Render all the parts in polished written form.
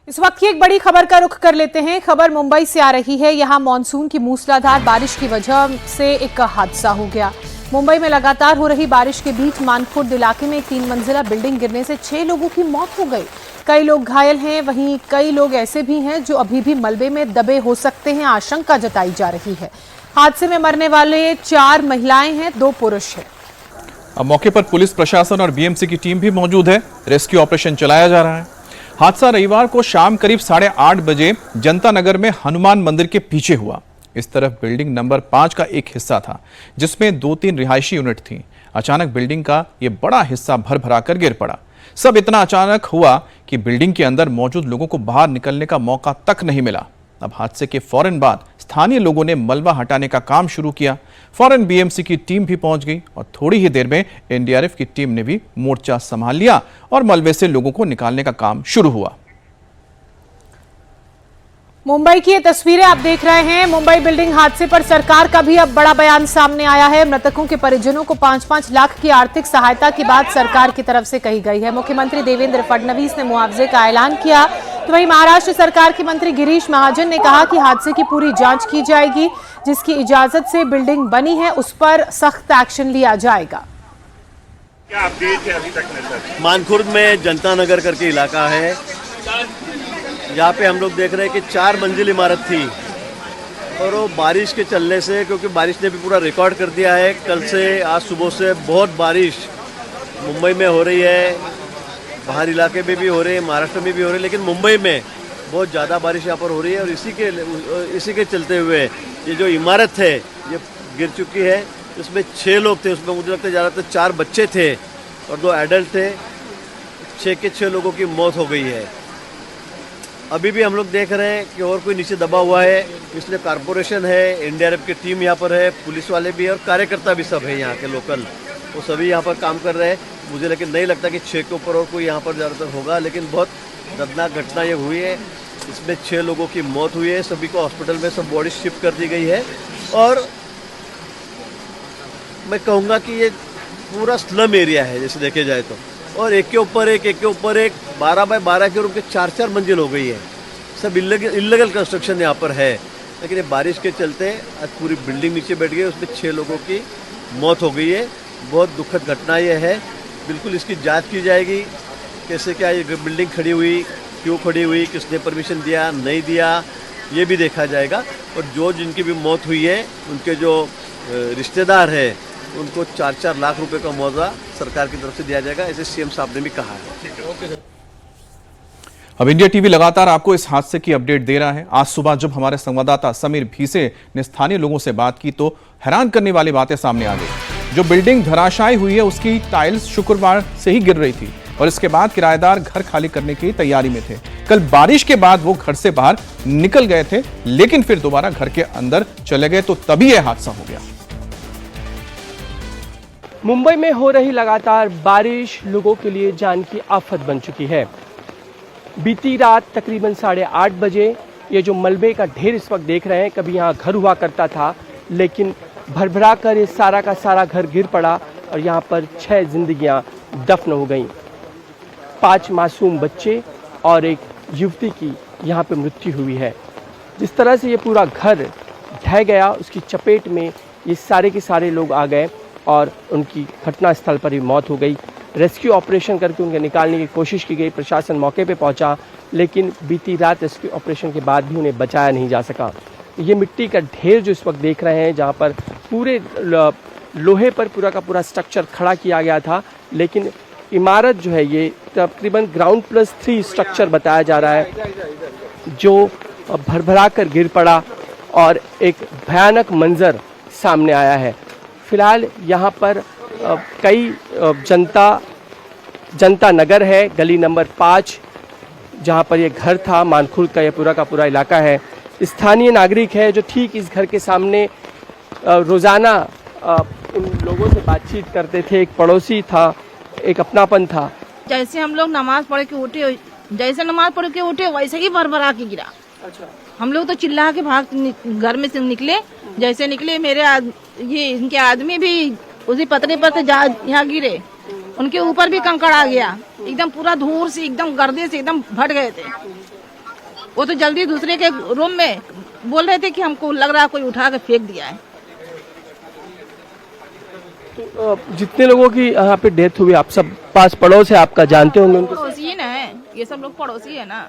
इस वक्त की एक बड़ी खबर का रुख कर लेते हैं। खबर मुंबई से आ रही है। यहां मानसून की मूसलाधार बारिश की वजह से एक हादसा हो गया। मुंबई में लगातार हो रही बारिश के बीच मानखुर्द इलाके में एक 3 मंजिला बिल्डिंग गिरने से 6 लोगों की मौत हो गई। कई लोग घायल हैं, वहीं कई लोग ऐसे भी हैं जो अभी भी मलबे में दबे हो सकते हैं। आशंका जताई जा रही है। हादसे में मरने वाले 4 महिलाएं हैं, 2 पुरुष हैं। अब मौके पर पुलिस प्रशासन और बीएमसी की टीम भी मौजूद है। रेस्क्यू ऑपरेशन चलाया जा रहा है। हादसा रविवार को शाम करीब 8:30 बजे जनता नगर में हनुमान मंदिर के पीछे हुआ। इस तरफ बिल्डिंग नंबर 5 का एक हिस्सा था जिसमें 2-3 रिहायशी यूनिट थी। अचानक बिल्डिंग का यह बड़ा हिस्सा भर भरा कर गिर पड़ा। सब इतना अचानक हुआ कि बिल्डिंग के अंदर मौजूद लोगों को बाहर निकलने का मौका तक नहीं मिला। अब हादसे के फौरन बाद स्थानीय लोगों ने मलबा हटाने का काम शुरू किया। फौरन बीएमसी की टीम भी पहुंच गई और थोड़ी ही देर में एनडीआरएफ की टीम ने भी मोर्चा संभाल लिया और मलबे से लोगों को निकालने का काम शुरू हुआ। मुंबई की ये तस्वीरें आप देख रहे हैं। मुंबई बिल्डिंग हादसे पर सरकार का भी अब बड़ा बयान सामने आया है। मृतकों के परिजनों को 5-5 लाख की आर्थिक सहायता की बात सरकार की तरफ से कही गई है। मुख्यमंत्री देवेंद्र फडणवीस ने मुआवजे का ऐलान किया, तो वहीं महाराष्ट्र सरकार के मंत्री गिरीश महाजन ने कहा कि हादसे की पूरी जांच की जाएगी। जिसकी इजाजत से बिल्डिंग बनी है उस पर सख्त एक्शन लिया जाएगा। क्या अपडेट है अभी तक में सर? मानखुर्द में जनता नगर करके इलाका है। यहाँ पे हम लोग देख रहे हैं कि 4 मंजिल इमारत थी और वो बारिश के चलने से, क्योंकि बारिश ने भी पूरा रिकॉर्ड कर दिया है। कल से आज सुबह से बहुत बारिश मुंबई में हो रही है, बाहर इलाके में भी हो रही है, महाराष्ट्र में भी हो रही है, लेकिन मुंबई में बहुत ज़्यादा बारिश यहाँ पर हो रही है। और इसी के चलते हुए ये जो इमारत है ये गिर चुकी है। इसमें 6 लोग थे, उसमें मुझे लगता है ज़्यादातर 4 बच्चे थे और 2 एडल्ट थे। 6 के 6 लोगों की मौत हो गई है। अभी भी हम लोग देख रहे हैं कि और कोई नीचे दबा हुआ है, इसलिए कारपोरेशन है, एनडीआरएफ की टीम यहाँ पर है, पुलिस वाले भी है और कार्यकर्ता भी सब है यहाँ के लोकल, वो सभी यहाँ पर काम कर रहे हैं। मुझे लेकिन नहीं लगता कि 6 के ऊपर और कोई यहाँ पर ज़्यादातर होगा, लेकिन बहुत दर्दनाक घटना ये हुई है। इसमें 6 लोगों की मौत हुई है। सभी को हॉस्पिटल में सब बॉडी शिफ्ट कर दी गई है। और मैं कहूँगा कि ये पूरा स्लम एरिया है जैसे देखे जाए तो, और एक के ऊपर एक 12 बाय 12 के रूम के 4-4 मंजिल हो गई है। सब इल्लीगल कंस्ट्रक्शन यहाँ पर है, लेकिन ये बारिश के चलते आज पूरी बिल्डिंग नीचे बैठ गई। उसमें 6 लोगों की मौत हो गई है। बहुत दुखद घटना ये है। बिल्कुल इसकी जांच की जाएगी, कैसे क्या ये बिल्डिंग खड़ी हुई, क्यों खड़ी हुई, किसने परमिशन दिया नहीं दिया, ये भी देखा जाएगा। और जो जिनकी भी मौत हुई है उनके जो रिश्तेदार है उनको 4-4 लाख रुपए का मुआवजा सरकार की तरफ से दिया जाएगा, ऐसे सीएम साहब ने भी कहा है। अब इंडिया टीवी लगातार आपको इस हादसे की अपडेट दे रहा है। आज सुबह जब हमारे संवाददाता समीर भीसे ने स्थानीय लोगों से बात की तो हैरान करने वाली बातें सामने आ गई। जो बिल्डिंग धराशायी हुई है उसकी टाइल्स शुक्रवार से ही गिर रही थी और इसके बाद किराएदार घर खाली करने की तैयारी में थे। कल बारिश के बाद वो घर से बाहर निकल गए थे, लेकिन फिर दोबारा घर के अंदर चले गए तो तभी यह हादसा हो गया। मुंबई में हो रही लगातार बारिश लोगों के लिए जान की आफत बन चुकी है। बीती रात तकरीबन 8:30 बजे ये जो मलबे का ढेर इस वक्त देख रहे हैं, कभी यहाँ घर हुआ करता था, लेकिन भरभरा कर ये सारा का सारा घर गिर पड़ा और यहाँ पर 6 जिंदगियाँ दफन हो गईं। 5 मासूम बच्चे और एक युवती की यहाँ पे मृत्यु हुई है। जिस तरह से ये पूरा घर ढह गया उसकी चपेट में ये सारे के सारे लोग आ गए और उनकी घटना स्थल पर ही मौत हो गई। रेस्क्यू ऑपरेशन करके उनके निकालने की कोशिश की गई, प्रशासन मौके पे पहुंचा, लेकिन बीती रात रेस्क्यू ऑपरेशन के बाद भी उन्हें बचाया नहीं जा सका। ये मिट्टी का ढेर जो इस वक्त देख रहे हैं, जहां पर पूरे लोहे पर पूरा का पूरा स्ट्रक्चर खड़ा किया गया था, लेकिन इमारत जो है ये तकरीबन ग्राउंड +3 स्ट्रक्चर बताया जा रहा है, जो भरभरा कर गिर पड़ा और एक भयानक मंजर सामने आया है। फिलहाल यहाँ पर कई जनता नगर है, गली नंबर 5, जहाँ पर ये घर था। मानखुर्द का ये पूरा का पूरा इलाका है। स्थानीय नागरिक है जो ठीक इस घर के सामने रोज़ाना उन लोगों से बातचीत करते थे। एक पड़ोसी था, एक अपनापन था। जैसे हम लोग नमाज पढ़ के उठे वैसे ही भरभरा के गिरा। अच्छा। हम लोग तो चिल्ला के घर में से निकले। जैसे निकले ये इनके आदमी भी उसी पतरे पर से यहाँ गिरे, उनके ऊपर भी कंकड़ आ गया। एकदम पूरा धूल से, एकदम गर्दे से एकदम भट गए थे। वो तो जल्दी दूसरे के रूम में बोल रहे थे कि हमको लग रहा है कोई उठा के फेंक दिया है। तो जितने लोगों की यहाँ पे डेथ हुई, आप सब पास पड़ोस है, आपका जानते होंगे उनको? पड़ोसी ही ना है, ये सब लोग पड़ोसी है ना।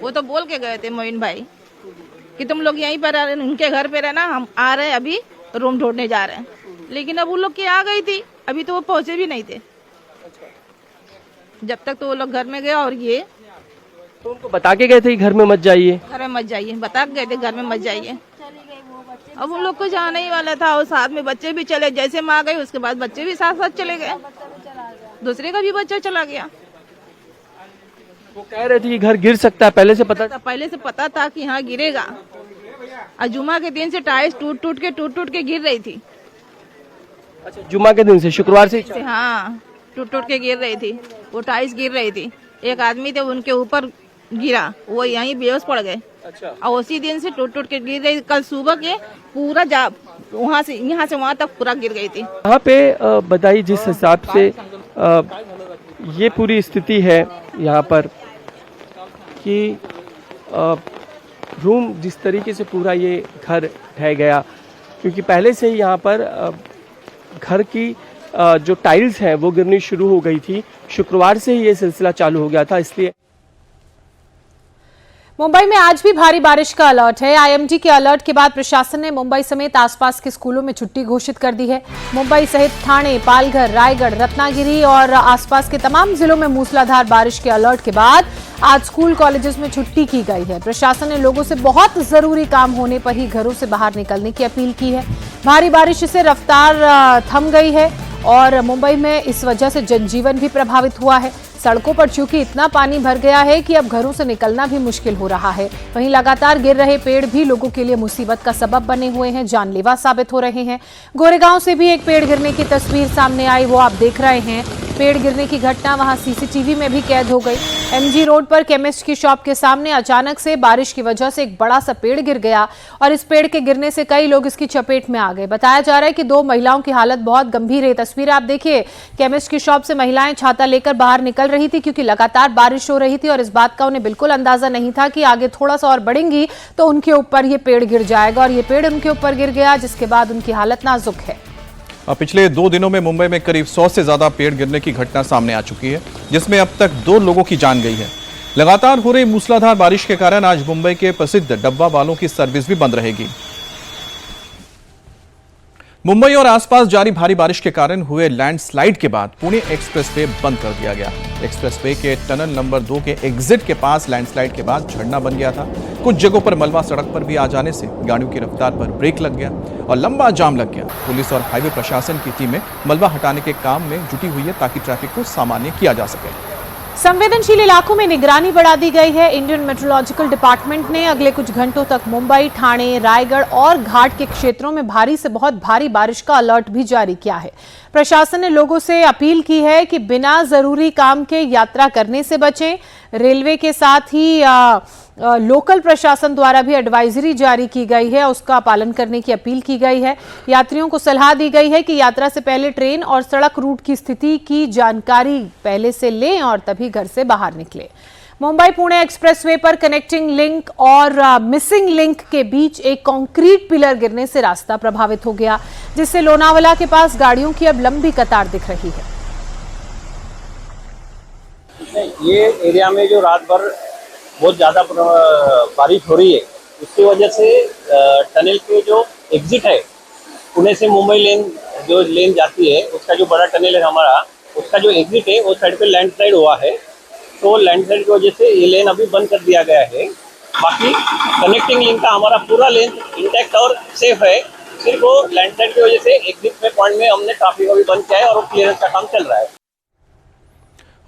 वो तो बोल के गए थे मोइन भाई कि तुम लोग यहीं पर उनके घर पे रहना, हम आ रहे हैं अभी रूम ढूंढने जा रहे हैं। लेकिन अब वो लोग की आ गई थी, अभी तो वो पहुंचे भी नहीं थे जब तक तो वो लोग घर में गए। और ये तो उनको बता के गए थे घर में मत जाइए, घर में मत जाइए, बता के गए थे घर में मत जाइए। अब उन लोग को जाना ही वाला था और साथ में बच्चे भी चले, जैसे माँ गई उसके बाद बच्चे भी साथ साथ चले गए, दूसरे का भी बच्चा चला गया। वो कह रहे थे कि घर गिर सकता है, पहले से पता था? पहले से पता था कि हाँ गिरेगा। और जुमा के दिन से टाइल्स टूट टूट के गिर रही थी। अच्छा, जुमा के दिन से, शुक्रवार से? हाँ, टूट टूट के गिर रही थी, वो टाइल्स गिर रही थी। एक आदमी थे उनके ऊपर गिरा, वो यहीं बेहोश पड़ गए। अच्छा। और उसी दिन से टूट टूट के गिर रही। कल सुबह के पूरा वहाँ से यहाँ से वहाँ तक पूरा गिर गई थी। यहाँ पे बताइए, जिस हिसाब से ये पूरी स्थिति है यहाँ पर कि रूम जिस तरीके से पूरा ये घर ढह गया, क्योंकि पहले से ही यहाँ पर घर की जो टाइल्स हैं वो गिरनी शुरू हो गई थी। शुक्रवार से ही ये सिलसिला चालू हो गया था, इसलिए मुंबई में आज भी भारी बारिश का अलर्ट है। आईएमडी के अलर्ट के बाद प्रशासन ने मुंबई समेत आसपास के स्कूलों में छुट्टी घोषित कर दी है। मुंबई सहित ठाणे, पालघर, रायगढ़, रत्नागिरी और आसपास के तमाम जिलों में मूसलाधार बारिश के अलर्ट के बाद आज स्कूल कॉलेजेस में छुट्टी की गई है। प्रशासन ने लोगों से बहुत जरूरी काम होने पर ही घरों से बाहर निकलने की अपील की है। भारी बारिश से रफ्तार थम गई है और मुंबई में इस वजह से जनजीवन भी प्रभावित हुआ है। सड़कों पर चूंकि इतना पानी भर गया है कि अब घरों से निकलना भी मुश्किल हो रहा है। वहीं लगातार गिर रहे पेड़ भी लोगों के लिए मुसीबत का सबब बने हुए हैं, जानलेवा साबित हो रहे हैं। गोरेगांव से भी एक पेड़ गिरने की तस्वीर सामने आई, वो आप देख रहे हैं। पेड़ गिरने की घटना वहां सीसीटीवी में भी कैद हो गई। एमजी रोड पर केमिस्ट की शॉप के सामने अचानक से बारिश की वजह से एक बड़ा सा पेड़ गिर गया और इस पेड़ के गिरने से कई लोग इसकी चपेट में आ गए। बताया जा रहा है कि 2 महिलाओं की हालत बहुत गंभीर है। तस्वीर आप देखिए, केमिस्ट की शॉप से महिलाएं छाता लेकर बाहर निकल रही थी क्योंकि लगातार बारिश हो रही थी और इस बात का उन्हें बिल्कुल अंदाजा नहीं था कि आगे थोड़ा सा और बढ़ेंगी तो उनके ऊपर ये पेड़ गिर जाएगा और ये पेड़ उनके ऊपर गिर गया, जिसके बाद उनकी हालत नाजुक है। पिछले 2 दिनों में मुंबई में करीब 100 से ज्यादा पेड़ गिरने की घटना सामने आ चुकी है, जिसमें अब तक 2 लोगों की जान गई है। लगातार हो रही मूसलाधार बारिश के कारण आज मुंबई के प्रसिद्ध डब्बा वालों की सर्विस भी बंद रहेगी। मुंबई और आसपास जारी भारी बारिश के कारण हुए लैंडस्लाइड के बाद पुणे एक्सप्रेसवे बंद कर दिया गया। एक्सप्रेसवे के टनल नंबर 2 के एग्जिट के पास लैंडस्लाइड के बाद झरना बन गया था। कुछ जगहों पर मलबा सड़क पर भी आ जाने से गाड़ियों की रफ्तार पर ब्रेक लग गया और लंबा जाम लग गया। पुलिस और हाईवे प्रशासन की टीमें मलबा हटाने के काम में जुटी हुई है ताकि ट्रैफिक को सामान्य किया जा सके। संवेदनशील इलाकों में निगरानी बढ़ा दी गई है। इंडियन मेट्रोलॉजिकल डिपार्टमेंट ने अगले कुछ घंटों तक मुंबई, ठाणे, रायगढ़ और घाट के क्षेत्रों में भारी से बहुत भारी बारिश का अलर्ट भी जारी किया है। प्रशासन ने लोगों से अपील की है कि बिना जरूरी काम के यात्रा करने से बचें। रेलवे के साथ ही लोकल प्रशासन द्वारा भी एडवाइजरी जारी की गई है, उसका पालन करने की अपील की गई है। यात्रियों को सलाह दी गई है कि यात्रा से पहले ट्रेन और सड़क रूट की स्थिति की जानकारी पहले से लें और तभी घर से बाहर निकलें। मुंबई पुणे एक्सप्रेसवे पर कनेक्टिंग लिंक और मिसिंग लिंक के बीच एक कंक्रीट पिलर गिरने से रास्ता प्रभावित हो गया, जिससे लोनावाला के पास गाड़ियों की अब लंबी कतार दिख रही है। ये एरिया में जो रात भर बहुत ज़्यादा बारिश हो रही है, उसकी वजह से टनल के जो एग्जिट है पुणे से मुंबई लेन जो लेन जाती है, उसका जो बड़ा टनल है हमारा, उसका जो एग्जिट है वो साइड पे लैंडस्लाइड हुआ है। तो लैंडस्लाइड की वजह से ये लेन अभी बंद कर दिया गया है। बाकी कनेक्टिंग लिंक का हमारा पूरा लेन इंटैक्ट और सेफ है। सिर्फ वो लैंडस्लाइड की वजह से एग्जिट पे पॉइंट में हमने ट्रैफिक अभी बंद किया है और वो क्लियरेंस का काम चल रहा है।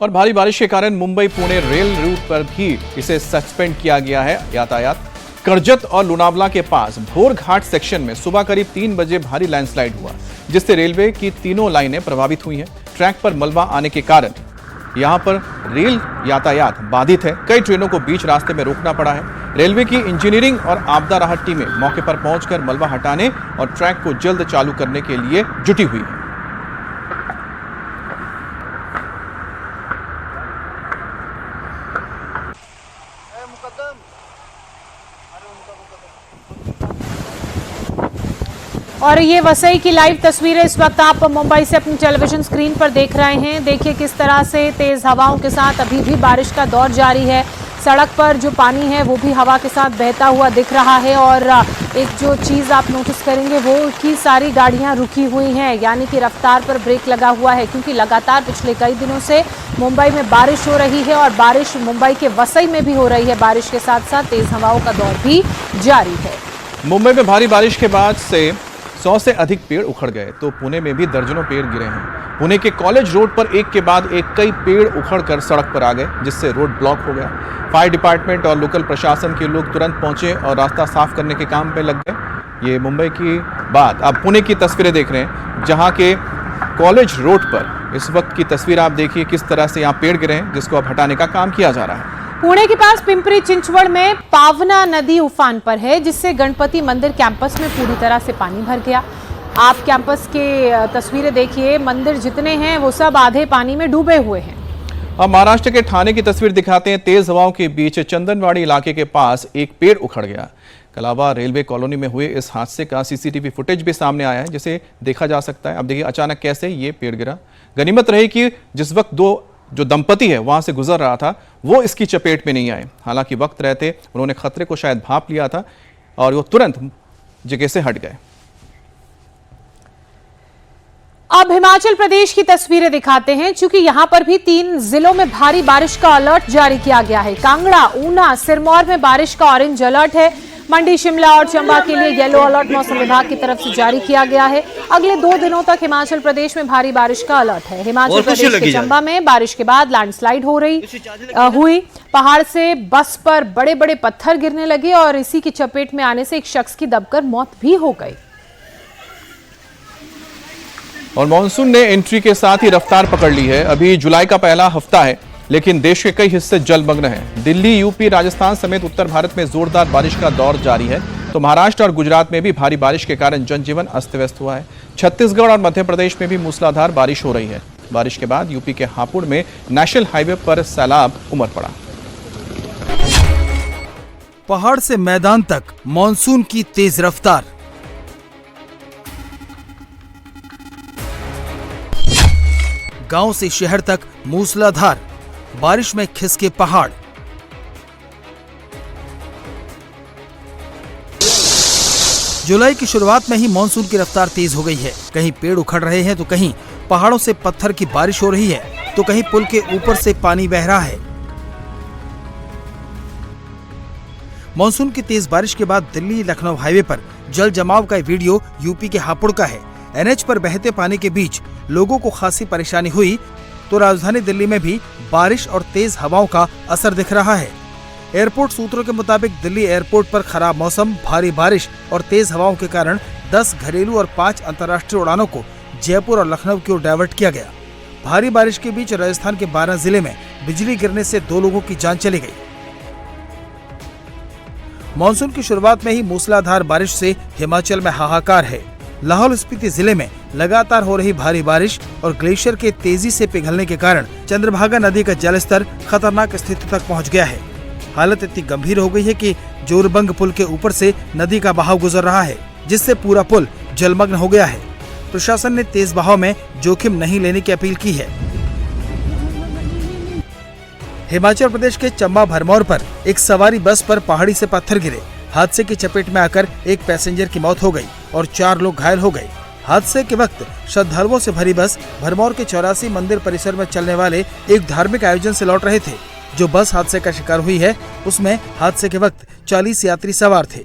और भारी बारिश के कारण मुंबई पुणे रेल रूट पर भी इसे सस्पेंड किया गया है यातायात। कर्जत और लोनावला के पास भोर घाट सेक्शन में सुबह करीब 3 बजे भारी लैंडस्लाइड हुआ, जिससे रेलवे की तीनों लाइनें प्रभावित हुई हैं। ट्रैक पर मलबा आने के कारण यहां पर रेल यातायात बाधित है। कई ट्रेनों को बीच रास्ते में रोकना पड़ा है। रेलवे की इंजीनियरिंग और आपदा राहत टीमें मौके पर पहुंचकर मलबा हटाने और ट्रैक को जल्द चालू करने के लिए जुटी हुई है। और ये वसई की लाइव तस्वीरें इस वक्त आप मुंबई से अपनी टेलीविजन स्क्रीन पर देख रहे हैं। देखिए किस तरह से तेज हवाओं के साथ अभी भी बारिश का दौर जारी है। सड़क पर जो पानी है वो भी हवा के साथ बहता हुआ दिख रहा है और एक जो चीज़ आप नोटिस करेंगे वो कि सारी गाड़ियां रुकी हुई हैं, यानी कि रफ्तार पर ब्रेक लगा हुआ है, क्योंकि लगातार पिछले कई दिनों से मुंबई में बारिश हो रही है और बारिश मुंबई के वसई में भी हो रही है। बारिश के साथ साथ तेज हवाओं का दौर भी जारी है। मुंबई में भारी बारिश के बाद से 100 से अधिक पेड़ उखड़ गए तो पुणे में भी दर्जनों पेड़ गिरे हैं। पुणे के कॉलेज रोड पर एक के बाद एक कई पेड़ उखड़कर सड़क पर आ गए, जिससे रोड ब्लॉक हो गया। फायर डिपार्टमेंट और लोकल प्रशासन के लोग तुरंत पहुंचे और रास्ता साफ करने के काम पे लग गए। ये मुंबई की बात। आप पुणे की तस्वीरें देख रहे हैं, जहां के कॉलेज रोड पर इस वक्त की तस्वीर आप देखिए किस तरह से यहाँ पेड़ गिरे हैं, जिसको अब हटाने का काम किया जा रहा है। पुणे के पास पिंपरी चिंचवड़ में पावना नदी उफान पर है, जिससे गणपति मंदिर कैंपस में पूरी तरह से पानी भर गया। आप कैंपस के तस्वीरें देखिए, मंदिर जितने हैं वो सब आधे पानी में डूबे हुए हैं। अब महाराष्ट्र के ठाणे की तस्वीर दिखाते हैं। तेज हवाओं के बीच चंदनवाड़ी इलाके के पास एक पेड़ उखड़ गया। कलावा रेलवे कॉलोनी में हुए इस हादसे का सीसीटीवी फुटेज भी सामने आया है, जिसे देखा जा सकता है। अब देखिए अचानक कैसे ये पेड़ गिरा। गनीमत रही कि जिस वक्त जो दंपति है वहां से गुजर रहा था वो इसकी चपेट में नहीं आए। हालांकि वक्त रहते उन्होंने खतरे को शायद भांप लिया था और वो तुरंत जगह से हट गए। अब हिमाचल प्रदेश की तस्वीरें दिखाते हैं, क्योंकि यहां पर भी 3 जिलों में भारी बारिश का अलर्ट जारी किया गया है। कांगड़ा, ऊना, सिरमौर में बारिश का ऑरेंज अलर्ट है। मंडी, शिमला और चंबा के लिए येलो अलर्ट मौसम विभाग की तरफ से जारी किया गया है। अगले 2 दिनों तक हिमाचल प्रदेश में भारी बारिश का अलर्ट है। हिमाचल प्रदेश के चंबा में बारिश के बाद लैंडस्लाइड हुई। पहाड़ से बस पर बड़े बड़े पत्थर गिरने लगे और इसी की चपेट में आने से एक शख्स की दबकर मौत भी हो गई। और मॉनसून ने एंट्री के साथ ही रफ्तार पकड़ ली है। अभी जुलाई का पहला हफ्ता है, लेकिन देश के कई हिस्से जलमग्न हैं। दिल्ली, यूपी, राजस्थान समेत उत्तर भारत में जोरदार बारिश का दौर जारी है, तो महाराष्ट्र और गुजरात में भी भारी बारिश के कारण जनजीवन अस्त व्यस्त हुआ है। छत्तीसगढ़ और मध्य प्रदेश में भी मूसलाधार बारिश हो रही है। बारिश के बाद यूपी के हापुड़ में नेशनल हाईवे पर सैलाब उमड़ पड़ा। पहाड़ से मैदान तक मॉनसून की तेज रफ्तार। गांव से शहर तक मूसलाधार बारिश में खिसके पहाड़। जुलाई की शुरुआत में ही मॉनसून की रफ्तार तेज हो गई है। कहीं पेड़ उखड़ रहे हैं तो कहीं पहाड़ों से पत्थर की बारिश हो रही है, तो कहीं पुल के ऊपर से पानी बह रहा है। मॉनसून की तेज बारिश के बाद दिल्ली लखनऊ हाईवे पर जल जमाव का वीडियो यूपी के हापुड़ का है। एनएच पर बहते पानी के बीच लोगों को खासी परेशानी हुई, तो राजधानी दिल्ली में भी बारिश और तेज हवाओं का असर दिख रहा है। एयरपोर्ट सूत्रों के मुताबिक दिल्ली एयरपोर्ट पर खराब मौसम, भारी बारिश और तेज हवाओं के कारण 10 घरेलू और 5 अंतर्राष्ट्रीय उड़ानों को जयपुर और लखनऊ की ओर डायवर्ट किया गया। भारी बारिश के बीच राजस्थान के 12 जिले में बिजली गिरने से 2 लोगों की जान चली गई। मॉनसून की शुरुआत में ही मूसलाधार बारिश से हिमाचल में हाहाकार है। लाहौल स्पीति जिले में लगातार हो रही भारी बारिश और ग्लेशियर के तेजी से पिघलने के कारण चंद्रभागा नदी का जलस्तर खतरनाक स्थिति तक पहुंच गया है। हालत इतनी गंभीर हो गई है कि जोरबंग पुल के ऊपर से नदी का बहाव गुजर रहा है, जिससे पूरा पुल जलमग्न हो गया है। प्रशासन ने तेज बहाव में जोखिम नहीं लेने की अपील की है। हिमाचल प्रदेश के चंबा भरमौर पर एक सवारी बस पर पहाड़ी से पत्थर गिरे। हादसे की चपेट में आकर एक पैसेंजर की मौत हो गई और 4 लोग घायल हो गए। हादसे के वक्त श्रद्धालुओं से भरी बस भरमौर के 84 मंदिर परिसर में चलने वाले एक धार्मिक आयोजन से लौट रहे थे। जो बस हादसे का शिकार हुई है, उसमें हादसे के वक्त 40 यात्री सवार थे।